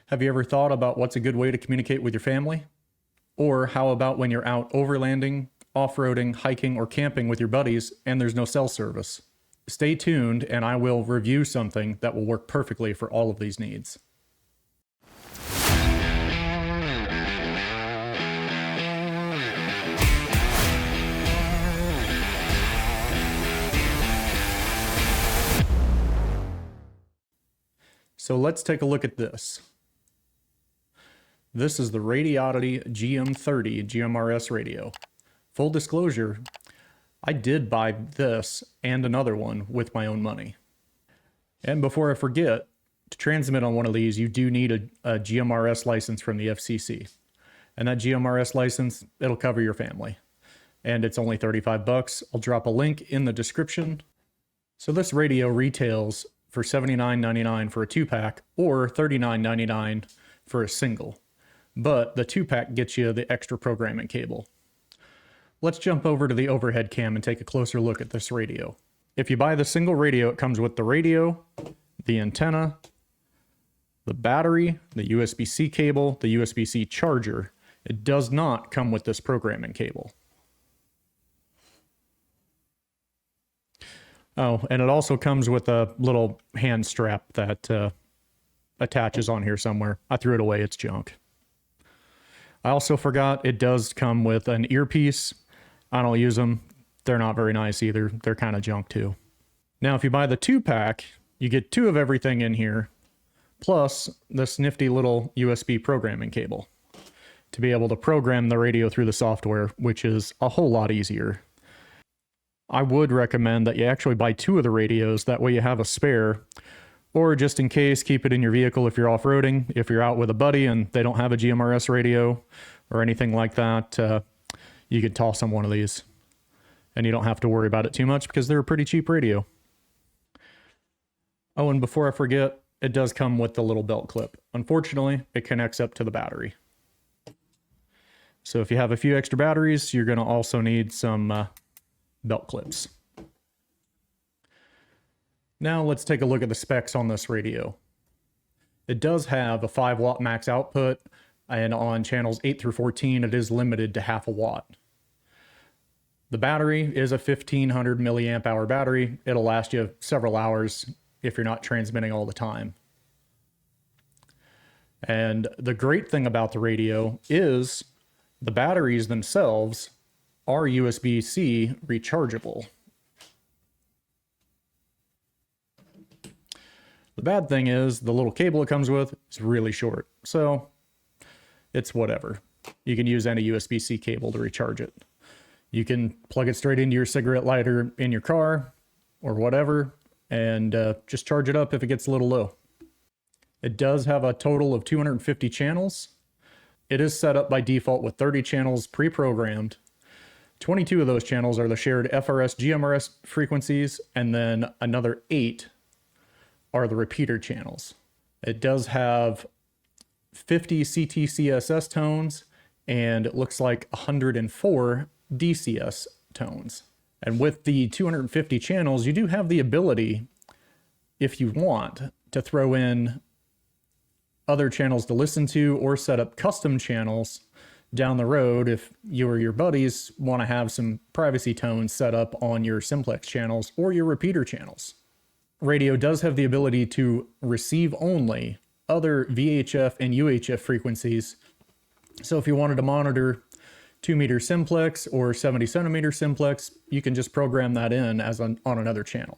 Have you ever thought about what's a good way to communicate with your family? Or how about when you're out overlanding, off-roading, hiking, or camping with your buddies and there's no cell service? Stay tuned and I will review something that will work perfectly for all of these needs. So let's take a look at this. This is the Radioddity GM-30 GMRS radio. Full disclosure, I did buy this and another one with my own money. And before I forget, to transmit on one of these, you do need a GMRS license from the FCC. And that GMRS license, it'll cover your family. And it's only $35. I'll drop a link in the description. So this radio retails for $79.99 for a 2-pack or $39.99 for a single. But the 2-pack gets you the extra programming cable. Let's jump over to the overhead cam and take a closer look at this radio. If you buy the single radio, it comes with the radio, the antenna, the battery, the USB-C cable, the USB-C charger. It does not come with this programming cable. Oh, and it also comes with a little hand strap that attaches on here somewhere. I threw it away, it's junk. I also forgot it does come with an earpiece. I don't use them. They're not very nice either. They're kind of junk too. Now, if you buy the 2-pack, you get 2 of everything in here, plus this nifty little USB programming cable to be able to program the radio through the software, which is a whole lot easier. I would recommend that you actually buy 2 of the radios. That way you have a spare, or just in case, keep it in your vehicle if you're off-roading. If you're out with a buddy and they don't have a GMRS radio or anything like that, you could toss them one of these. And you don't have to worry about it too much because they're a pretty cheap radio. Oh, and before I forget, it does come with the little belt clip. Unfortunately, it connects up to the battery. So if you have a few extra batteries, you're going to also need some belt clips. Now let's take a look at the specs on this radio. It does have a 5-watt max output, and on channels 8 through 14, it is limited to half a watt. The battery is a 1500 milliamp hour battery. It'll last you several hours if you're not transmitting all the time. And the great thing about the radio is the batteries themselves are USB-C rechargeable. The bad thing is the little cable it comes with is really short, so it's whatever. You can use any USB-C cable to recharge it. You can plug it straight into your cigarette lighter in your car or whatever, and just charge it up if it gets a little low. It does have a total of 250 channels. It is set up by default with 30 channels pre-programmed. 22 of those channels are the shared FRS GMRS frequencies, and then another 8 are the repeater channels. It does have 50 CTCSS tones, and it looks like 104 DCS tones. And with the 250 channels, you do have the ability, if you want, to throw in other channels to listen to or set up custom channels down the road if you or your buddies want to have some privacy tones set up on your simplex channels or your repeater channels. Radio does have the ability to receive only other VHF and UHF frequencies. So if you wanted to monitor 2-meter simplex or 70-centimeter simplex, you can just program that in as on another channel.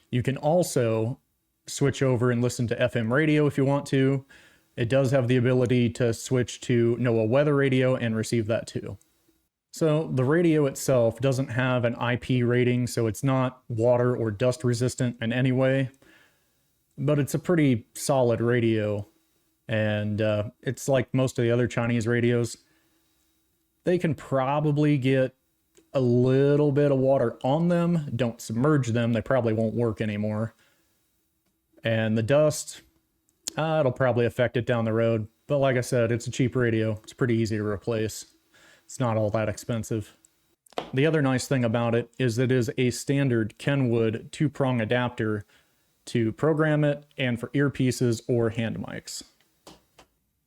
You can also switch over and listen to FM radio if you want to. It does have the ability to switch to NOAA weather radio and receive that too. So the radio itself doesn't have an IP rating, so it's not water or dust resistant in any way, but it's a pretty solid radio. And it's like most of the other Chinese radios. They can probably get a little bit of water on them. Don't submerge them. They probably won't work anymore. And the dust, it'll probably affect it down the road. But like I said, it's a cheap radio. It's pretty easy to replace. It's not all that expensive. The other nice thing about it is that it is a standard Kenwood 2-prong adapter to program it and for earpieces or hand mics.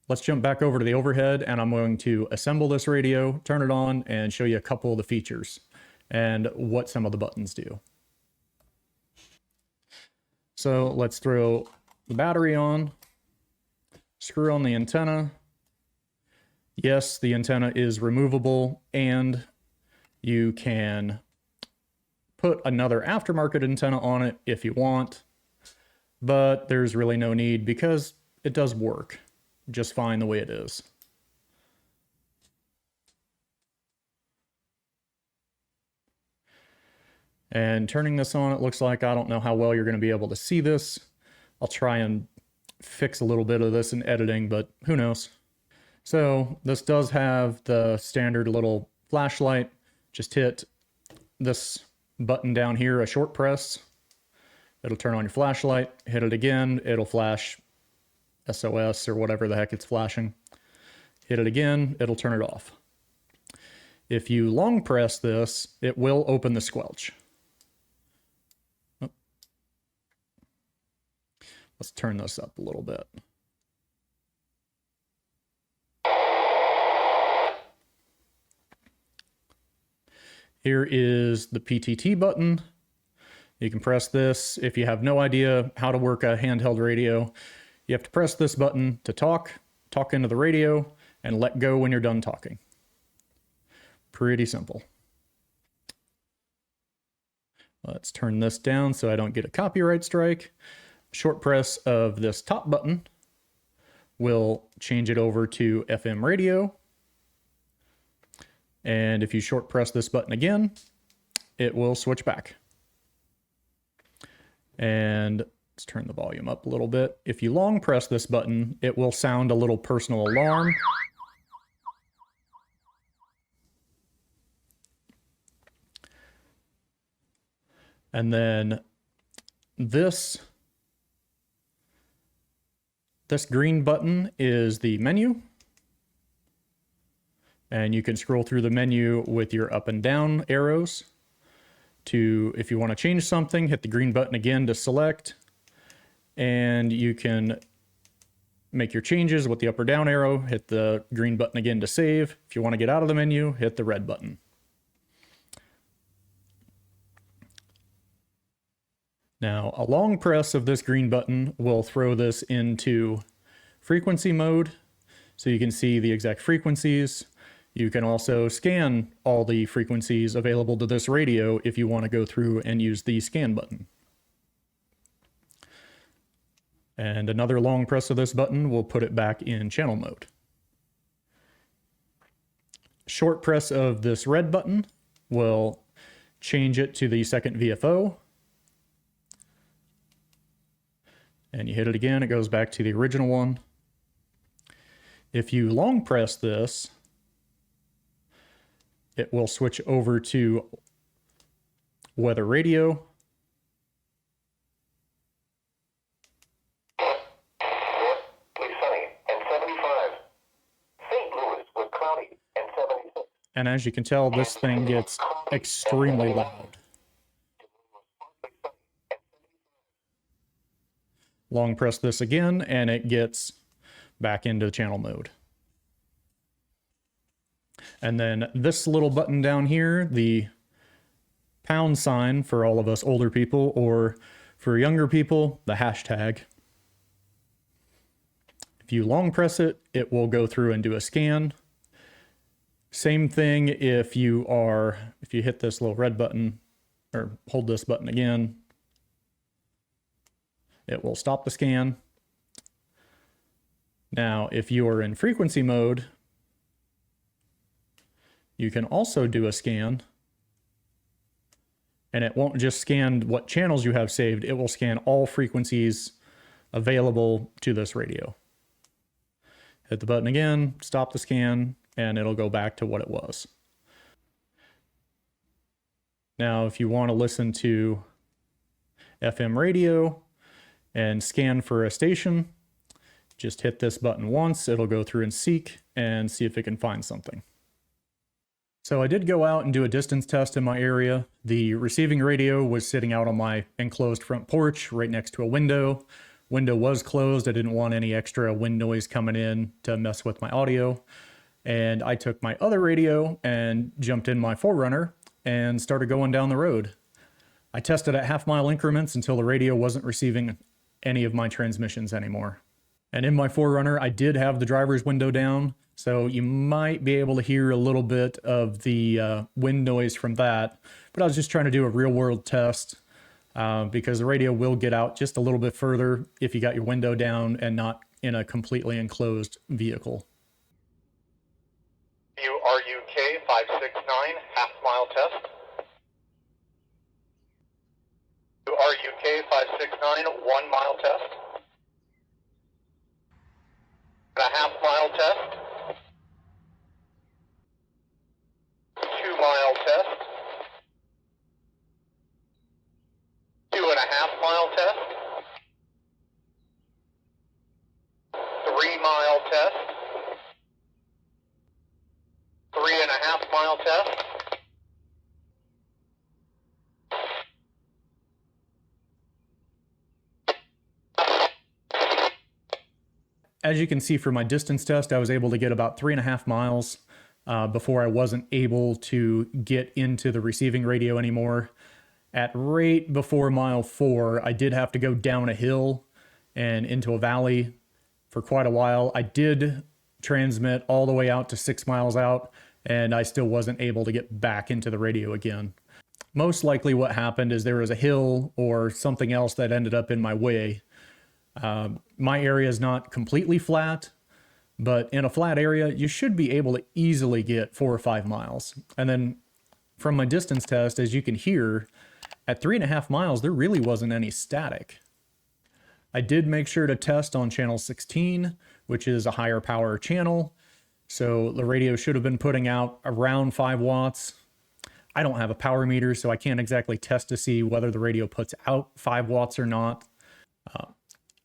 Let's jump back over to the overhead, and I'm going to assemble this radio, turn it on, and show you a couple of the features and what some of the buttons do. So let's throw the battery on, screw on the antenna. Yes, the antenna is removable, and you can put another aftermarket antenna on it if you want, but there's really no need because it does work just fine the way it is. And turning this on, it looks like, I don't know how well you're going to be able to see this. I'll try and fix a little bit of this in editing, but who knows. So this does have the standard little flashlight. Just hit this button down here, a short press. It'll turn on your flashlight. Hit it again, it'll flash SOS or whatever the heck it's flashing. Hit it again, it'll turn it off. If you long press this, it will open the squelch. Oh. Let's turn this up a little bit. Here is the PTT button. You can press this if you have no idea how to work a handheld radio. You have to press this button to talk into the radio, and let go when you're done talking. Pretty simple. Let's turn this down so I don't get a copyright strike. Short press of this top button will change it over to FM radio. And if you short press this button again, it will switch back. And let's turn the volume up a little bit. If you long press this button, it will sound a little personal alarm. And then this green button is the menu. And you can scroll through the menu with your up and down arrows. If you want to change something, hit the green button again to select. And you can make your changes with the up or down arrow, hit the green button again to save. If you want to get out of the menu, hit the red button. Now, a long press of this green button will throw this into frequency mode, so you can see the exact frequencies. You can also scan all the frequencies available to this radio if you want to go through and use the scan button. And another long press of this button will put it back in channel mode. Short press of this red button will change it to the second VFO. And you hit it again, it goes back to the original one. If you long press this, it will switch over to weather radio. And as you can tell, this thing gets extremely loud. Long press this again, and it gets back into channel mode. And then this little button down here, the pound sign for all of us older people, or for younger people, the hashtag. If you long press it, it will go through and do a scan. Same thing if you hit this little red button, or hold this button again, it will stop the scan. Now, if you are in frequency mode, you can also do a scan, and it won't just scan what channels you have saved, it will scan all frequencies available to this radio. Hit the button again, stop the scan, and it'll go back to what it was. Now, if you want to listen to FM radio and scan for a station, just hit this button once, it'll go through and seek and see if it can find something. So I did go out and do a distance test in my area. The receiving radio was sitting out on my enclosed front porch right next to a window. Window was closed. I didn't want any extra wind noise coming in to mess with my audio. And I took my other radio and jumped in my 4Runner and started going down the road. I tested at half-mile increments until the radio wasn't receiving any of my transmissions anymore. And in my 4Runner, I did have the driver's window down, so you might be able to hear a little bit of the wind noise from that. But I was just trying to do a real-world test because the radio will get out just a little bit further if you got your window down and not in a completely enclosed vehicle. RUK 569, half-mile test. RUK 569, 1 mile test. A half-mile test. 2-mile test. 2.5-mile test. 3-mile test. 3.5-mile test. As you can see from my distance test, I was able to get about 3.5 miles before I wasn't able to get into the receiving radio anymore. At right before mile 4, I did have to go down a hill and into a valley for quite a while. I did transmit all the way out to 6 miles out, and I still wasn't able to get back into the radio again. Most likely what happened is there was a hill or something else that ended up in my way. My area is not completely flat, but in a flat area, you should be able to easily get 4 or 5 miles. And then from my distance test, as you can hear, at 3.5 miles, there really wasn't any static. I did make sure to test on channel 16, which is a higher power channel. So the radio should have been putting out around 5 watts. I don't have a power meter, so I can't exactly test to see whether the radio puts out 5 watts or not.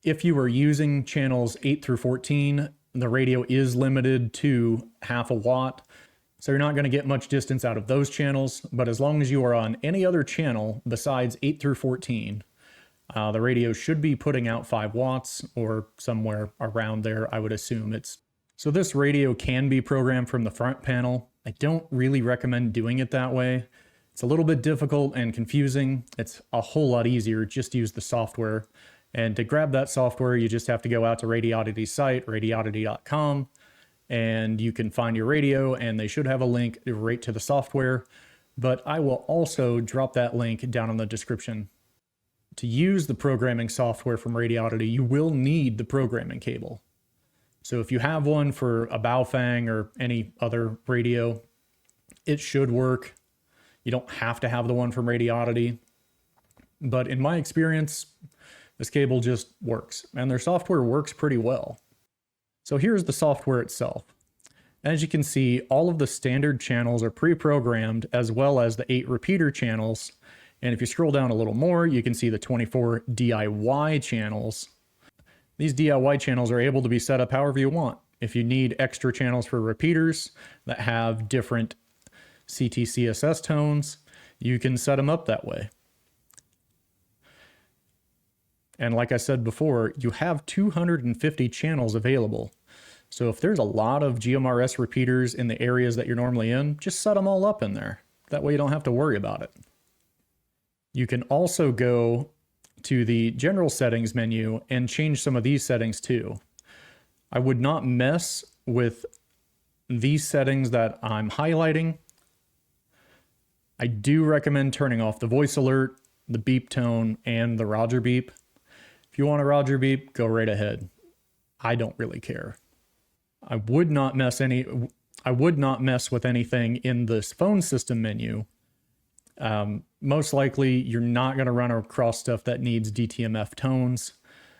If you are using channels 8 through 14, the radio is limited to 0.5 watt. So you're not going to get much distance out of those channels. But as long as you are on any other channel besides 8 through 14, the radio should be putting out 5 watts or somewhere around there, I would assume. So this radio can be programmed from the front panel. I don't really recommend doing it that way. It's a little bit difficult and confusing. It's a whole lot easier. Just use the software. And to grab that software, you just have to go out to Radioddity's site, radioddity.com, and you can find your radio, and they should have a link right to the software. But I will also drop that link down in the description. To use the programming software from Radioddity, you will need the programming cable. So if you have one for a Baofeng or any other radio, it should work. You don't have to have the one from Radioddity. But in my experience, this cable just works, and their software works pretty well. So here's the software itself. As you can see, all of the standard channels are pre-programmed, as well as the 8 repeater channels. And if you scroll down a little more, you can see the 24 DIY channels. These DIY channels are able to be set up however you want. If you need extra channels for repeaters that have different CTCSS tones, you can set them up that way. And like I said before, you have 250 channels available. So if there's a lot of GMRS repeaters in the areas that you're normally in, just set them all up in there. That way you don't have to worry about it. You can also go to the general settings menu and change some of these settings too. I would not mess with these settings that I'm highlighting. I do recommend turning off the voice alert, the beep tone, and the Roger beep. If you want a Roger beep, go right ahead. I don't really care. I would not mess with anything in this phone system menu. Most likely, you're not going to run across stuff that needs DTMF tones,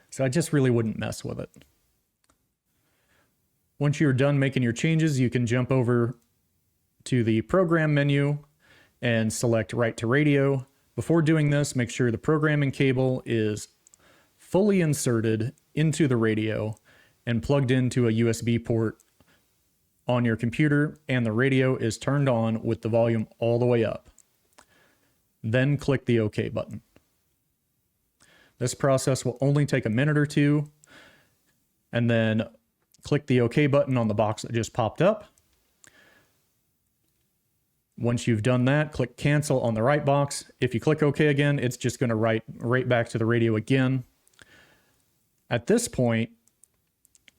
so I just really wouldn't mess with it. Once you're done making your changes, you can jump over to the program menu and select Write to Radio. Before doing this, make sure the programming cable is fully inserted into the radio and plugged into a USB port on your computer and the radio is turned on with the volume all the way up. Then click the OK button. This process will only take a minute or two, and then click the OK button on the box that just popped up. Once you've done that, click cancel on the right box. If you click OK again, it's just going to write right back to the radio again. At this point,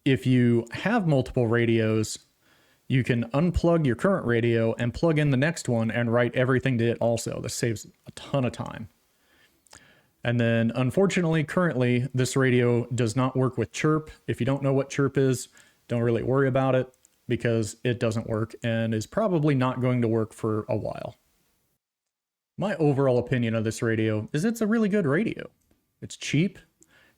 if you have multiple radios, you can unplug your current radio and plug in the next one and write everything to it also. This saves a ton of time. And then, unfortunately, currently, this radio does not work with chirp. If you don't know what chirp is, don't really worry about it, because it doesn't work and is probably not going to work for a while. My overall opinion of this radio is it's a really good radio. It's cheap,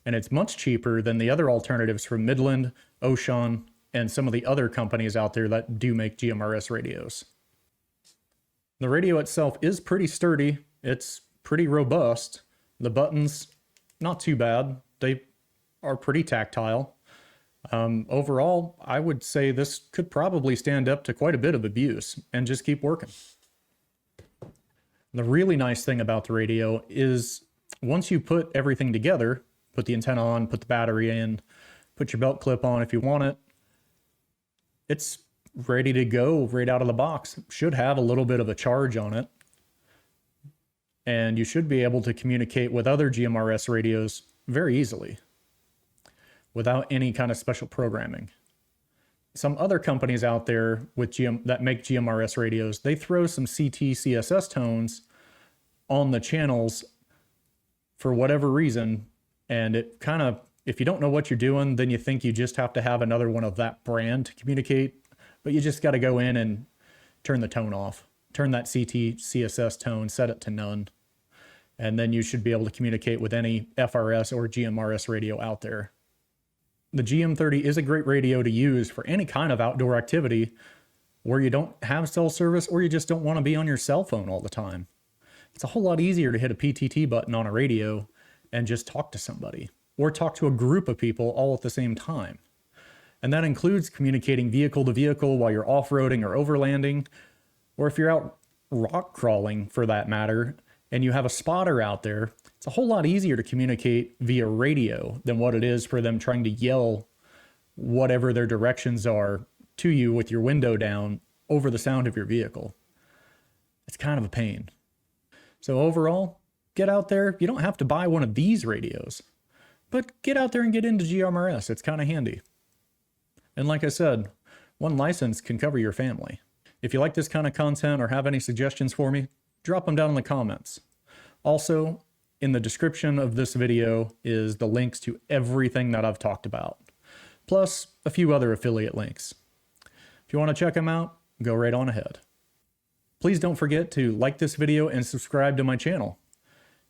and it's much cheaper than the other alternatives from Midland, Ocean, and some of the other companies out there that do make GMRS radios. The radio itself is pretty sturdy. It's pretty robust. The buttons, not too bad. They are pretty tactile. Overall, I would say this could probably stand up to quite a bit of abuse and just keep working. The really nice thing about the radio is once you put everything together, put the antenna on, put the battery in, put your belt clip on if you want it, it's ready to go right out of the box. Should have a little bit of a charge on it. And you should be able to communicate with other GMRS radios very easily without any kind of special programming. Some other companies out there with that make GMRS radios, they throw some CT CSS tones on the channels for whatever reason, and it kind of, if you don't know what you're doing, then you think you just have to have another one of that brand to communicate, but you just got to go in and turn the tone off. Turn that CT CSS tone, set it to none, and then you should be able to communicate with any FRS or GMRS radio out there. The GM30 is a great radio to use for any kind of outdoor activity where you don't have cell service or you just don't want to be on your cell phone all the time. It's a whole lot easier to hit a PTT button on a radio and just talk to somebody or talk to a group of people all at the same time. And that includes communicating vehicle to vehicle while you're off-roading or overlanding, or if you're out rock crawling for that matter, and you have a spotter out there. It's a whole lot easier to communicate via radio than what it is for them trying to yell whatever their directions are to you with your window down over the sound of your vehicle. It's kind of a pain. So overall, get out there. You don't have to buy one of these radios, but get out there and get into GMRS. It's kind of handy. And like I said, one license can cover your family. If you like this kind of content or have any suggestions for me, drop them down in the comments. Also, in the description of this video is the links to everything that I've talked about, plus a few other affiliate links. If you want to check them out, go right on ahead. Please don't forget to like this video and subscribe to my channel.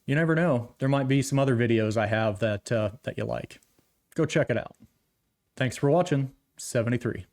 You never know, there might be some other videos I have that you like. Go check it out. Thanks for watching. 73.